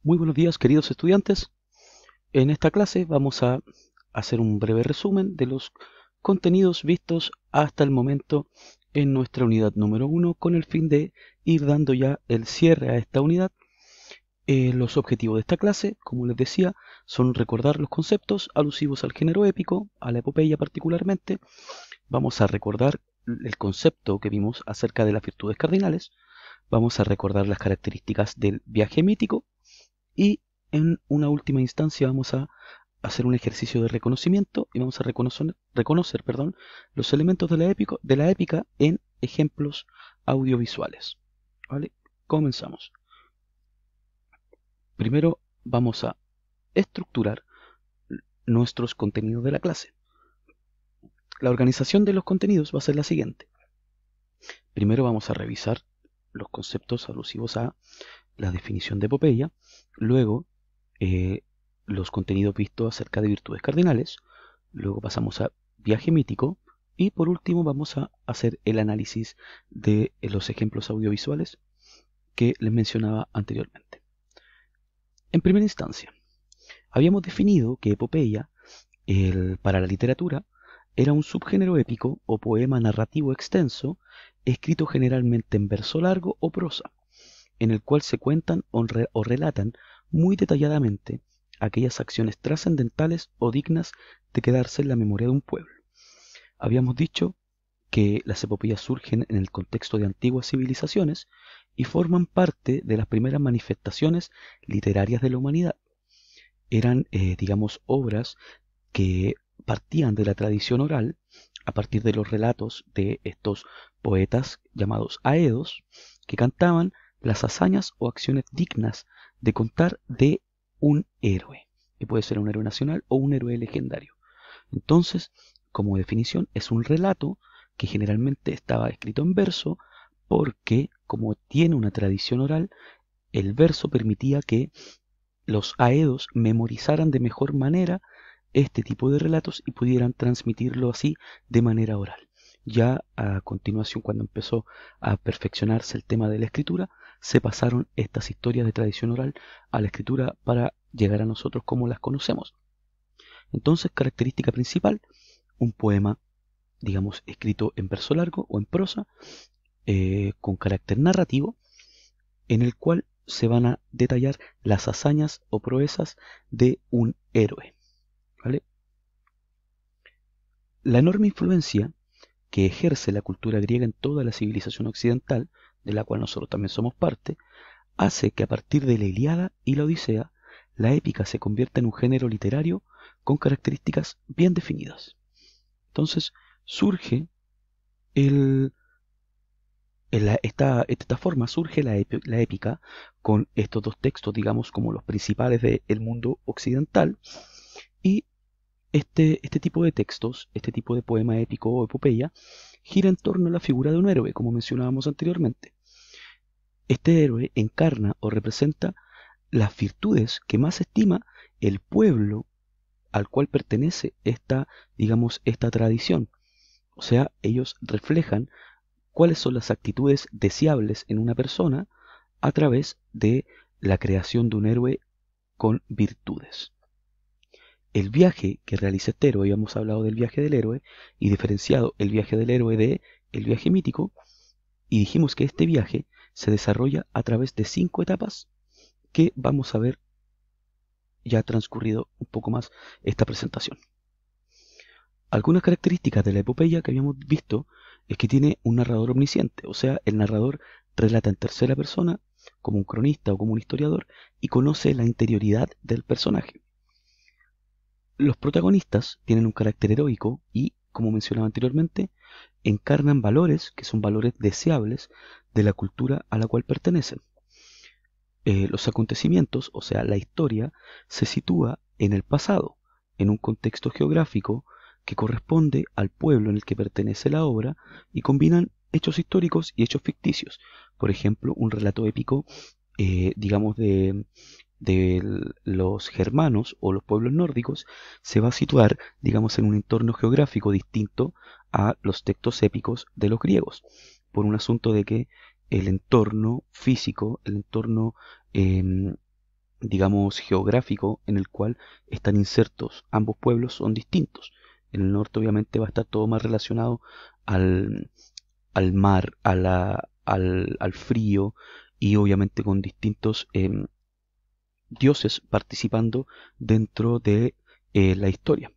Muy buenos días, queridos estudiantes. En esta clase vamos a hacer un breve resumen de los contenidos vistos hasta el momento en nuestra unidad número 1 con el fin de ir dando ya el cierre a esta unidad. Los objetivos de esta clase, como les decía, son recordar los conceptos alusivos al género épico, a la epopeya particularmente. Vamos a recordar el concepto que vimos acerca de las virtudes cardinales. Vamos a recordar las características del viaje mítico. Y en una última instancia vamos a hacer un ejercicio de reconocimiento y vamos a reconocer, los elementos de la épica en ejemplos audiovisuales. ¿Vale? Comenzamos. Primero vamos a estructurar nuestros contenidos de la clase. La organización de los contenidos va a ser la siguiente. Primero vamos a revisar los conceptos alusivos a la definición de epopeya, luego los contenidos vistos acerca de virtudes cardinales, luego pasamos a viaje mítico y por último vamos a hacer el análisis de los ejemplos audiovisuales que les mencionaba anteriormente. En primera instancia, habíamos definido que epopeya para la literatura era un subgénero épico o poema narrativo extenso escrito generalmente en verso largo o prosa, en el cual se cuentan o relatan muy detalladamente aquellas acciones trascendentales o dignas de quedarse en la memoria de un pueblo. Habíamos dicho que las epopeyas surgen en el contexto de antiguas civilizaciones y forman parte de las primeras manifestaciones literarias de la humanidad. Eran, digamos, obras que partían de la tradición oral a partir de los relatos de estos poetas llamados aedos, que cantaban las hazañas o acciones dignas de contar de un héroe, que puede ser un héroe nacional o un héroe legendario. Entonces, como definición, es un relato que generalmente estaba escrito en verso porque, como tiene una tradición oral, el verso permitía que los aedos memorizaran de mejor manera este tipo de relatos y pudieran transmitirlo así de manera oral. Ya a continuación, cuando empezó a perfeccionarse el tema de la escritura, se pasaron estas historias de tradición oral a la escritura para llegar a nosotros como las conocemos. Entonces, característica principal, un poema, digamos, escrito en verso largo o en prosa, con carácter narrativo, en el cual se van a detallar las hazañas o proezas de un héroe. ¿Vale? La enorme influencia que ejerce la cultura griega en toda la civilización occidental, de la cual nosotros también somos parte, hace que a partir de la Ilíada y la Odisea, la épica se convierta en un género literario con características bien definidas. Entonces surge esta forma surge la épica con estos dos textos, digamos, como los principales del mundo occidental, y este tipo de textos, este tipo de poema épico o epopeya, gira en torno a la figura de un héroe, como mencionábamos anteriormente. Este héroe encarna o representa las virtudes que más estima el pueblo al cual pertenece digamos, esta tradición. O sea, ellos reflejan cuáles son las actitudes deseables en una persona a través de la creación de un héroe con virtudes. El viaje que realiza este héroe, habíamos hablado del viaje del héroe y diferenciado el viaje del héroe de el viaje mítico, y dijimos que este viaje se desarrolla a través de 5 etapas que vamos a ver ya transcurrido un poco más esta presentación. Algunas características de la epopeya que habíamos visto es que tiene un narrador omnisciente, o sea, el narrador relata en tercera persona como un cronista o como un historiador y conoce la interioridad del personaje. Los protagonistas tienen un carácter heroico y, como mencionaba anteriormente, encarnan valores que son valores deseables de la cultura a la cual pertenecen. Los acontecimientos, o sea, la historia, se sitúa en el pasado, en un contexto geográfico que corresponde al pueblo en el que pertenece la obra y combinan hechos históricos y hechos ficticios. Por ejemplo, un relato épico, digamos, de los germanos o los pueblos nórdicos se va a situar, digamos, en un entorno geográfico distinto a los textos épicos de los griegos, por un asunto de que el entorno físico, el entorno digamos, geográfico en el cual están insertos. Ambos pueblos son distintos. En el norte obviamente va a estar todo más relacionado al, al mar, al frío y obviamente con distintos dioses participando dentro de la historia,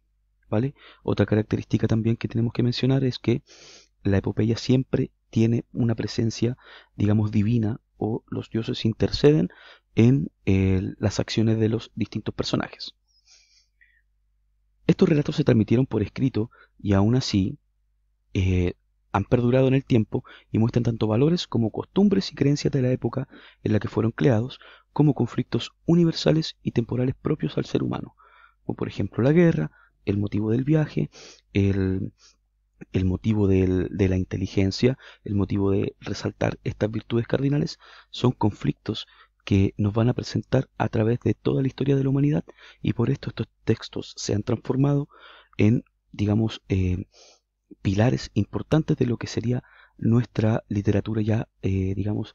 ¿vale? Otra característica también que tenemos que mencionar es que la epopeya siempre tiene una presencia, digamos, divina, o los dioses interceden en las acciones de los distintos personajes. Estos relatos se transmitieron por escrito y aún así han perdurado en el tiempo y muestran tanto valores como costumbres y creencias de la época en la que fueron creados, como conflictos universales y temporales propios al ser humano, como por ejemplo la guerra, el motivo del viaje, el, el motivo de la inteligencia, el motivo de resaltar estas virtudes cardinales, son conflictos que nos van a presentar a través de toda la historia de la humanidad, y por esto estos textos se han transformado en, digamos, pilares importantes de lo que sería nuestra literatura ya, digamos,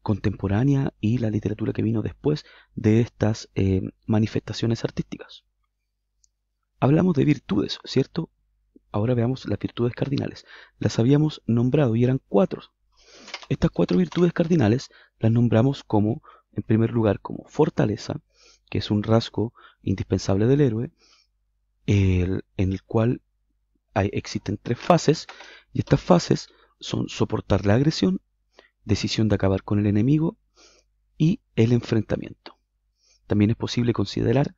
contemporánea, y la literatura que vino después de estas manifestaciones artísticas. Hablamos de virtudes, ¿cierto? Ahora veamos las virtudes cardinales. Las habíamos nombrado y eran 4. Estas 4 virtudes cardinales las nombramos como, en primer lugar, como fortaleza, que es un rasgo indispensable del héroe, en el cual existen 3 fases, y estas fases son soportar la agresión, decisión de acabar con el enemigo y el enfrentamiento. También es posible considerar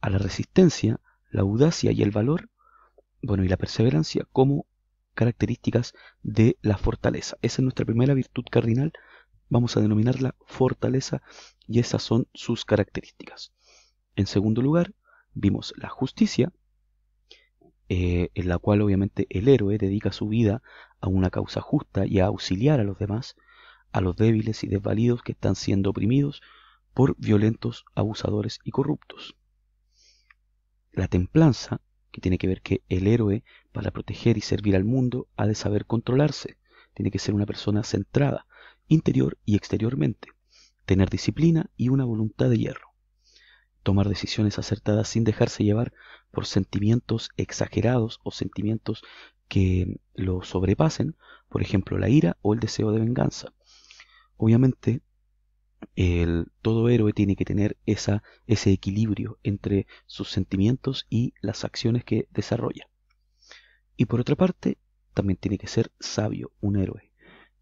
a la resistencia, la audacia y el valor, y la perseverancia como características de la fortaleza. Esa es nuestra primera virtud cardinal, vamos a denominarla fortaleza, y esas son sus características. En segundo lugar, vimos la justicia, en la cual obviamente el héroe dedica su vida a una causa justa y a auxiliar a los demás, a los débiles y desvalidos que están siendo oprimidos por violentos, abusadores y corruptos. La templanza, que tiene que ver que el héroe, para proteger y servir al mundo, ha de saber controlarse, tiene que ser una persona centrada, interior y exteriormente, tener disciplina y una voluntad de hierro, tomar decisiones acertadas sin dejarse llevar por sentimientos exagerados o sentimientos que lo sobrepasen, por ejemplo la ira o el deseo de venganza. Obviamente todo héroe tiene que tener ese equilibrio entre sus sentimientos y las acciones que desarrolla. Y por otra parte, también tiene que ser sabio un héroe.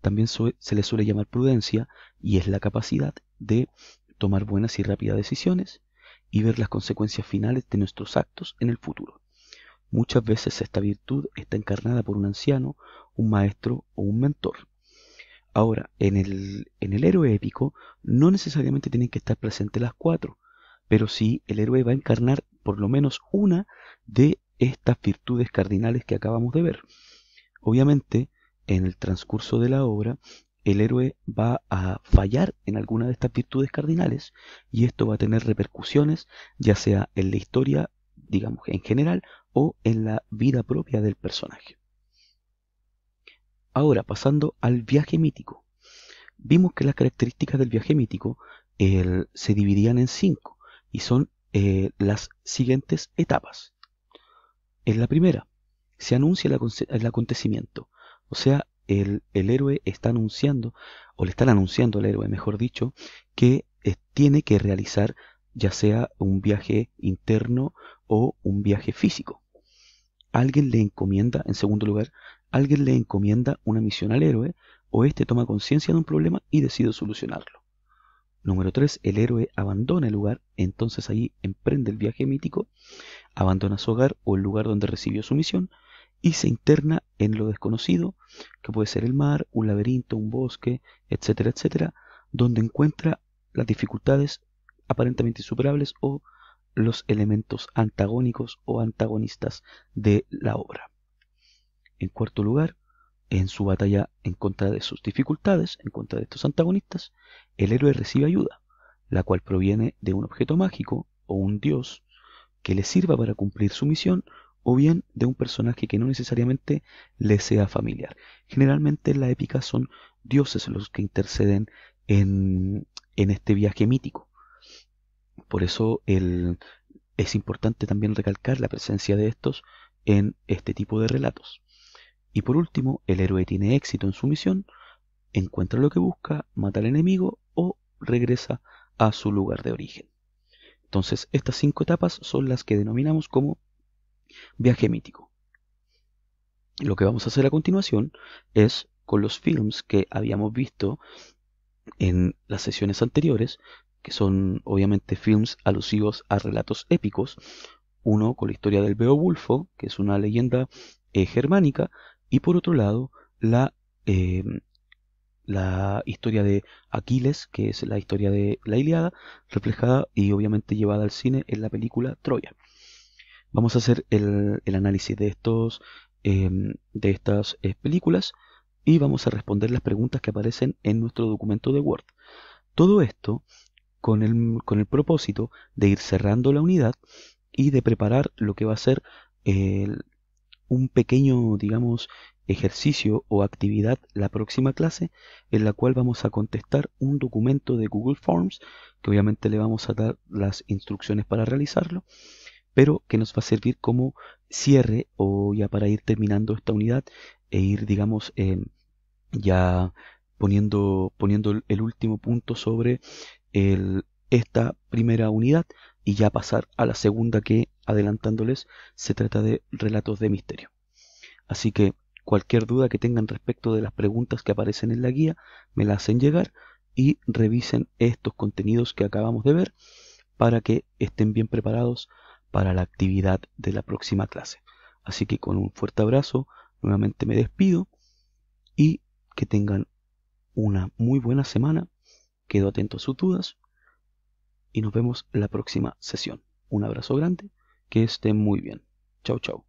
También se le suele llamar prudencia, y es la capacidad de tomar buenas y rápidas decisiones y ver las consecuencias finales de nuestros actos en el futuro. Muchas veces esta virtud está encarnada por un anciano, un maestro o un mentor. Ahora, en el héroe épico no necesariamente tienen que estar presentes las 4, pero sí el héroe va a encarnar por lo menos una de estas virtudes cardinales que acabamos de ver. Obviamente, en el transcurso de la obra, el héroe va a fallar en alguna de estas virtudes cardinales, y esto va a tener repercusiones, ya sea en la historia, digamos, en general, o en la vida propia del personaje. Ahora, pasando al viaje mítico. Vimos que las características del viaje mítico se dividían en 5, y son las siguientes etapas. En la primera, se anuncia el acontecimiento, o sea, el héroe está anunciando, o le están anunciando al héroe, mejor dicho, que tiene que realizar ya sea un viaje interno o un viaje físico. Alguien le encomienda, en segundo lugar, alguien le encomienda una misión al héroe, o éste toma conciencia de un problema y decide solucionarlo. Número 3, el héroe abandona el lugar, entonces ahí emprende el viaje mítico, abandona su hogar o el lugar donde recibió su misión, y se interna en lo desconocido, que puede ser el mar, un laberinto, un bosque, etcétera, etcétera, donde encuentra las dificultades aparentemente insuperables o los elementos antagónicos o antagonistas de la obra. En cuarto lugar, en su batalla en contra de sus dificultades, en contra de estos antagonistas, el héroe recibe ayuda, la cual proviene de un objeto mágico o un dios que le sirva para cumplir su misión, o bien de un personaje que no necesariamente le sea familiar. Generalmente en la épica son dioses los que interceden en este viaje mítico. Por eso es importante también recalcar la presencia de estos en este tipo de relatos. Y por último, el héroe tiene éxito en su misión, encuentra lo que busca, mata al enemigo o regresa a su lugar de origen. Entonces, estas 5 etapas son las que denominamos como viaje mítico. Lo que vamos a hacer a continuación es, con los films que habíamos visto en las sesiones anteriores, que son obviamente films alusivos a relatos épicos, uno con la historia del Beowulfo, que es una leyenda germánica, y por otro lado eh, la historia de Aquiles, que es la historia de la Ilíada, reflejada y obviamente llevada al cine en la película Troya. Vamos a hacer el análisis de estas películas y vamos a responder las preguntas que aparecen en nuestro documento de Word. Todo esto con el propósito de ir cerrando la unidad y de preparar lo que va a ser un pequeño, digamos, ejercicio o actividad la próxima clase, en la cual vamos a contestar un documento de Google Forms, que obviamente le vamos a dar las instrucciones para realizarlo, pero que nos va a servir como cierre o ya para ir terminando esta unidad e ir, digamos, ya poniendo el último punto sobre esta primera unidad y ya pasar a la segunda, que, adelantándoles, se trata de relatos de misterio. Así que cualquier duda que tengan respecto de las preguntas que aparecen en la guía, me la hacen llegar y revisen estos contenidos que acabamos de ver para que estén bien preparados para la actividad de la próxima clase. Así que con un fuerte abrazo, nuevamente me despido y que tengan una muy buena semana. Quedo atento a sus dudas y nos vemos en la próxima sesión. Un abrazo grande, que estén muy bien. Chau, chau.